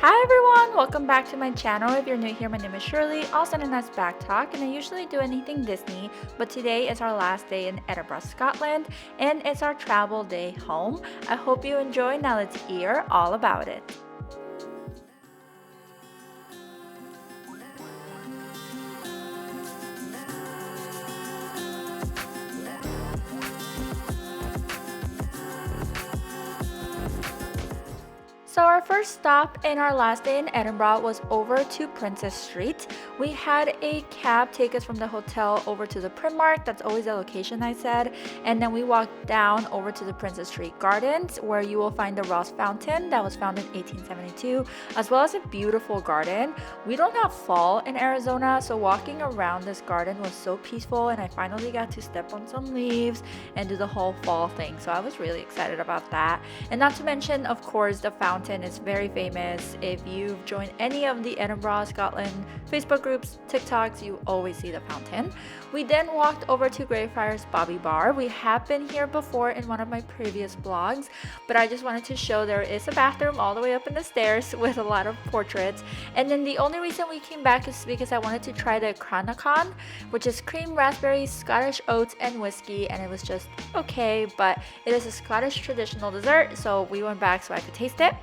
Hi everyone, welcome back to my channel. If you're new here, my name is Shirley, also known as Backttalk, and I usually do anything Disney, but today is our last day in Edinburgh, Scotland, and it's our travel day home. I hope you enjoy. Now let's hear all about it. So our first stop in our last day in Edinburgh was over to Princess Street. We had a cab take us from the hotel over to the Primark, that's always the location I said, and then we walked down over to the Princess Street Gardens where you will find the Ross Fountain that was founded in 1872, as well as a beautiful garden. We don't have fall in Arizona, so walking around this garden was so peaceful, and I finally got to step on some leaves and do the whole fall thing, so I was really excited about that. And not to mention, of course, the fountain is very famous. If you've joined any of the Edinburgh, Scotland Facebook groups, TikToks, you always see the fountain. We then walked over to Greyfriars Bobby Bar. We have been here before in one of my previous vlogs, but I just wanted to show there is a bathroom all the way up in the stairs with a lot of portraits. And then the only reason we came back is because I wanted to try the Cranachan, which is cream, raspberries, Scottish oats, and whiskey, and it was just okay, but it is a Scottish traditional dessert, so we went back so I could taste it.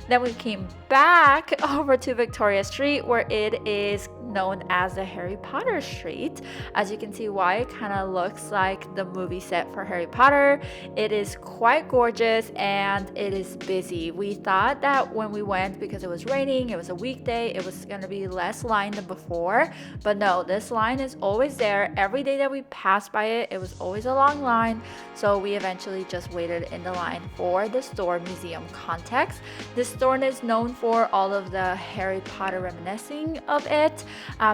Then we came back over to Victoria Street, where it is known as the Harry Potter Street. As you can see why it kind of looks like the movie set for Harry Potter. It is quite gorgeous and it is busy. We thought that when we went, because it was raining, it was a weekday, it was going to be less line than before, but no, this line is always there. Every day that we passed by it, it was always a long line, so we eventually just waited in the line for the store Museum Context. This store is known for all of the Harry Potter reminiscing of it.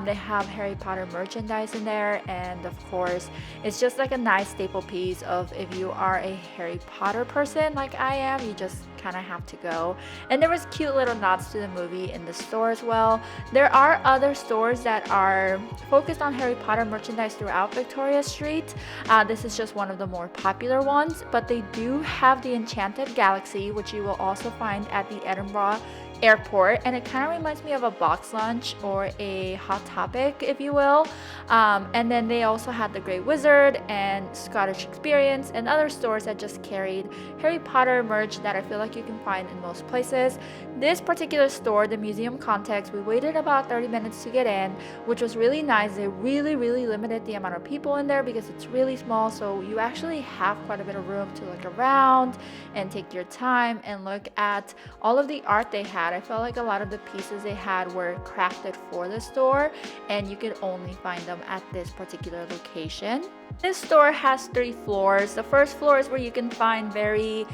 They have Harry Potter merchandise in there, and of course it's just like a nice staple piece of if you are a Harry Potter person like I am, you just kind of have to go. And there was cute little nods to the movie in the store as well. There are other stores that are focused on Harry Potter merchandise throughout Victoria Street. This is just one of the more popular ones, but they do have the Enchanted Galaxy, which you will also find at the Edinburgh airport, and it kind of reminds me of a box lunch or a Hot Topic, if you will. And then they also had the Grey Wizard and Scottish Experience and other stores that just carried Harry Potter merch that I feel like you can find in most places. This particular store, the Museum Context, we waited about 30 minutes to get in, which was really nice. They really limited the amount of people in there because it's really small, so you actually have quite a bit of room to look around and take your time and look at all of the art they had. I felt like a lot of the pieces they had were crafted for the store, and you could only find them at this particular location. This store has 3 floors. The first floor is where you can find very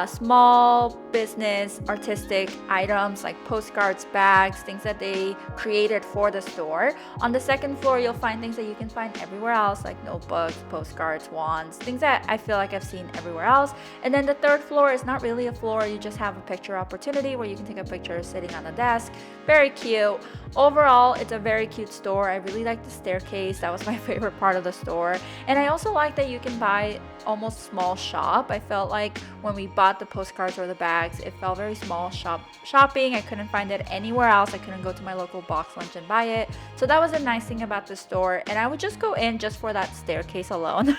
small business artistic items like postcards, bags, things that they created for the store. On the second floor, you'll find things that you can find everywhere else, like notebooks, postcards, wands, things that I feel like I've seen everywhere else. And then the third floor is not really a floor, you just have a picture opportunity where you can take a picture sitting on the desk. Very cute. Overall, it's a very cute store. I really like the staircase. That was my favorite part of the store. And I also like that you can buy almost small shop. I felt like when we bought the postcards or the bags, it felt very small shopping. I couldn't find it anywhere else. I couldn't go to my local box lunch and buy it. So that was a nice thing about the store, and I would just go in just for that staircase alone.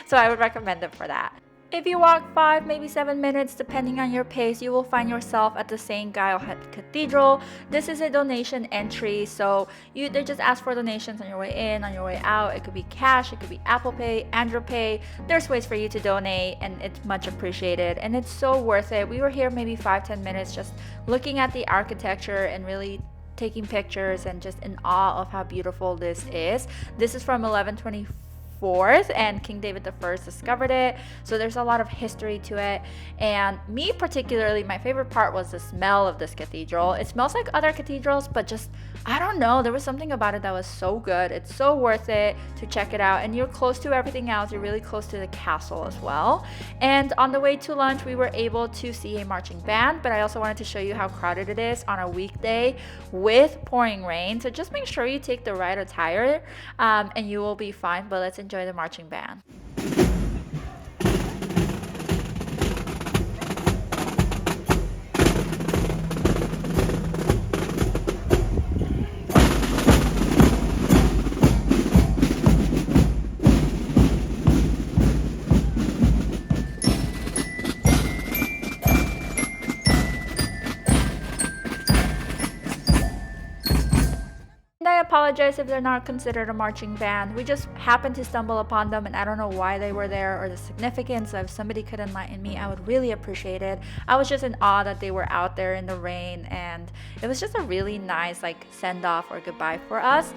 So I would recommend it for that. If you walk 5, maybe 7 minutes, depending on your pace, you will find yourself at the St. Giles Cathedral. This is a donation entry, so they just ask for donations on your way in, on your way out. It could be cash, it could be Apple Pay, Android Pay. There's ways for you to donate, and it's much appreciated, and it's so worth it. We were here maybe 5-10 minutes just looking at the architecture and really taking pictures and just in awe of how beautiful this is. This is from 1124. And King David I discovered it, so there's a lot of history to it. And me particularly, my favorite part was the smell of this cathedral. It smells like other cathedrals, but just, I don't know, there was something about it that was so good. It's so worth it to check it out, and you're close to everything else. You're really close to the castle as well. And on the way to lunch, we were able to see a marching band, but I also wanted to show you how crowded it is on a weekday with pouring rain, so just make sure you take the right attire, and you will be fine. But let's enjoy the marching band. apologize if they're not considered a marching band. We just happened to stumble upon them, and I don't know why they were there or the significance. If somebody could enlighten me, I would really appreciate it. I was just in awe that they were out there in the rain, and it was just a really nice like send off or goodbye for us.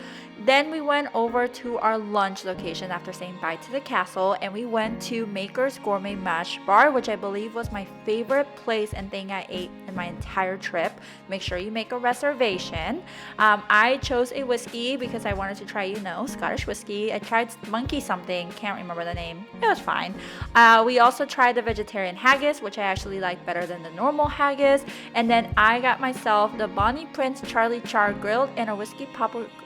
Then we went over to our lunch location after saying bye to the castle, and we went to Makars Gourmet Mash Bar, which I believe was my favorite place and thing I ate in my entire trip. Make sure you make a reservation. I chose a whiskey because I wanted to try, Scottish whiskey. I tried monkey something, can't remember the name. It was fine. We also tried the vegetarian haggis, which I actually like better than the normal haggis. And then I got myself the Bonnie Prince Charlie Char grilled in a whiskey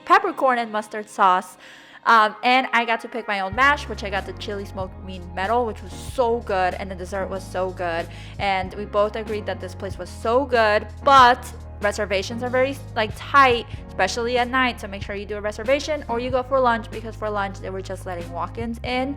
peppercorn and mustard sauce. And I got to pick my own mash, which I got the chili smoked meat medal, which was so good, and the dessert was so good. And we both agreed that this place was so good, but reservations are very tight, especially at night. So make sure you do a reservation or you go for lunch, because for lunch they were just letting walk-ins in.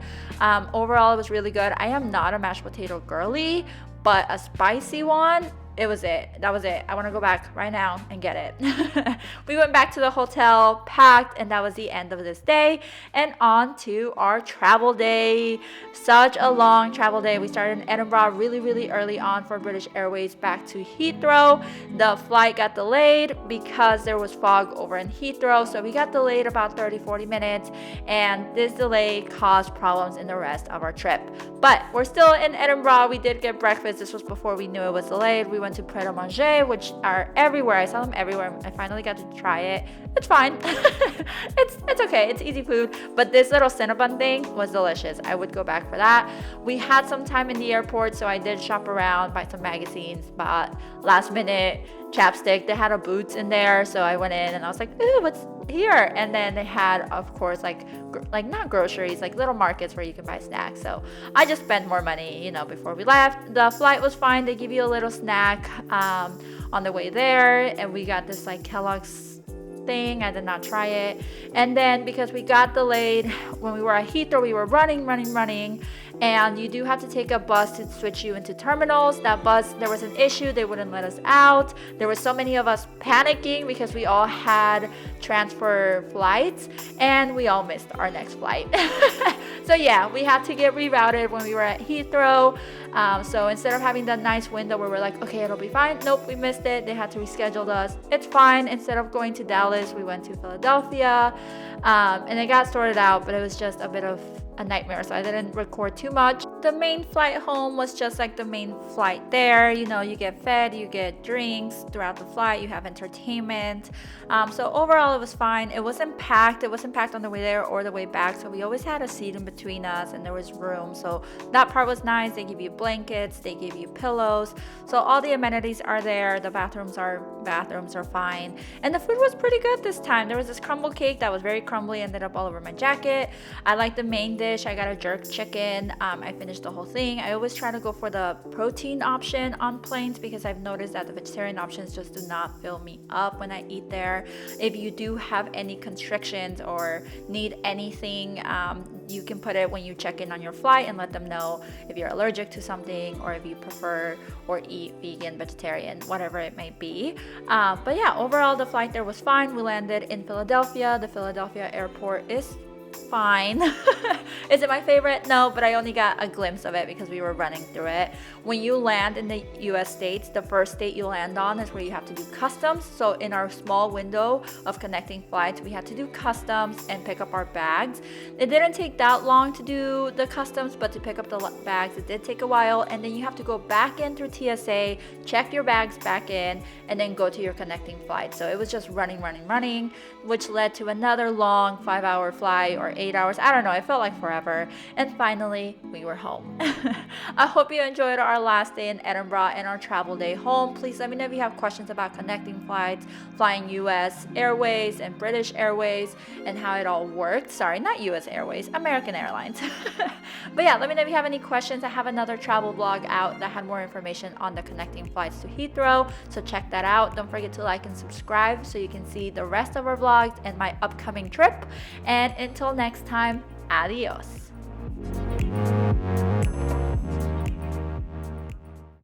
Overall, it was really good. I am not a mashed potato girly, but a spicy one, it was it. That was it. I want to go back right now and get it. We went back to the hotel, packed, and that was the end of this day. And on to our travel day. Such a long travel day. We started in Edinburgh really, really early on for British Airways back to Heathrow. The flight got delayed because there was fog over in Heathrow. So we got delayed about 30-40 minutes. And this delay caused problems in the rest of our trip. But we're still in Edinburgh. We did get breakfast. This was before we knew it was delayed. We went to Pret a Manger, which are everywhere. I saw them everywhere. I finally got to try it. It's fine. it's okay. It's easy food. But this little Cinnabon thing was delicious. I would go back for that. We had some time in the airport, so I did shop around, buy some magazines, bought last minute chapstick. They had a Boots in there, so I went in and I was like, ooh, what's here? And then they had, of course, like not groceries, like little markets where you can buy snacks. So I just spent more money, before we left. The flight was fine. They give you a little snack on the way there, and we got this like Kellogg's thing. I did not try it. And then because we got delayed when we were at Heathrow, we were running, and you do have to take a bus to switch you into terminals. That bus, there was an issue. They wouldn't let us out. There were so many of us panicking because we all had transfer flights and we all missed our next flight. So yeah, we had to get rerouted when we were at Heathrow. So instead of having that nice window where we're like, okay, it'll be fine. Nope, we missed it. They had to reschedule us. It's fine. Instead of going to Dallas, we went to Philadelphia. And it got sorted out, but it was just a bit of a nightmare, so I didn't record too much. The main flight home was just like the main flight there. You get fed, you get drinks throughout the flight, you have entertainment. So overall, it was fine. It wasn't packed. It wasn't packed on the way there or the way back, so we always had a seat in between us and there was room. So that part was nice. They give you blankets, they give you pillows. So all the amenities are there. The bathrooms are fine. And the food was pretty good this time. There was this crumble cake that was very crumbly, ended up all over my jacket. I like the main dish. I got a jerk chicken. I finished the whole thing. I always try to go for the protein option on planes because I've noticed that the vegetarian options just do not fill me up when I eat there. If you do have any constrictions or need anything, you can put it when you check in on your flight and let them know if you're allergic to something or if you prefer or eat vegan, vegetarian, whatever it may be. But yeah, overall the flight there was fine. We landed in Philadelphia. The Philadelphia airport is fine. Is it my favorite? No, but I only got a glimpse of it because we were running through it. When you land in the US states, the first state you land on is where you have to do customs. So in our small window of connecting flights, we had to do customs and pick up our bags. It didn't take that long to do the customs, but to pick up the bags, it did take a while. And then you have to go back in through TSA, check your bags back in, and then go to your connecting flight. So it was just running, which led to another long 5-hour flight or 8 hours. I don't know. It felt like forever. And finally, we were home. I hope you enjoyed our last day in Edinburgh and our travel day home. Please let me know if you have questions about connecting flights, flying US Airways and British Airways, and how it all worked. Sorry, not US Airways, American Airlines. But yeah, let me know if you have any questions. I have another travel blog out that had more information on the connecting flights to Heathrow, so check that out. Don't forget to like and subscribe so you can see the rest of our vlogs and my upcoming trip. And until next time, adios.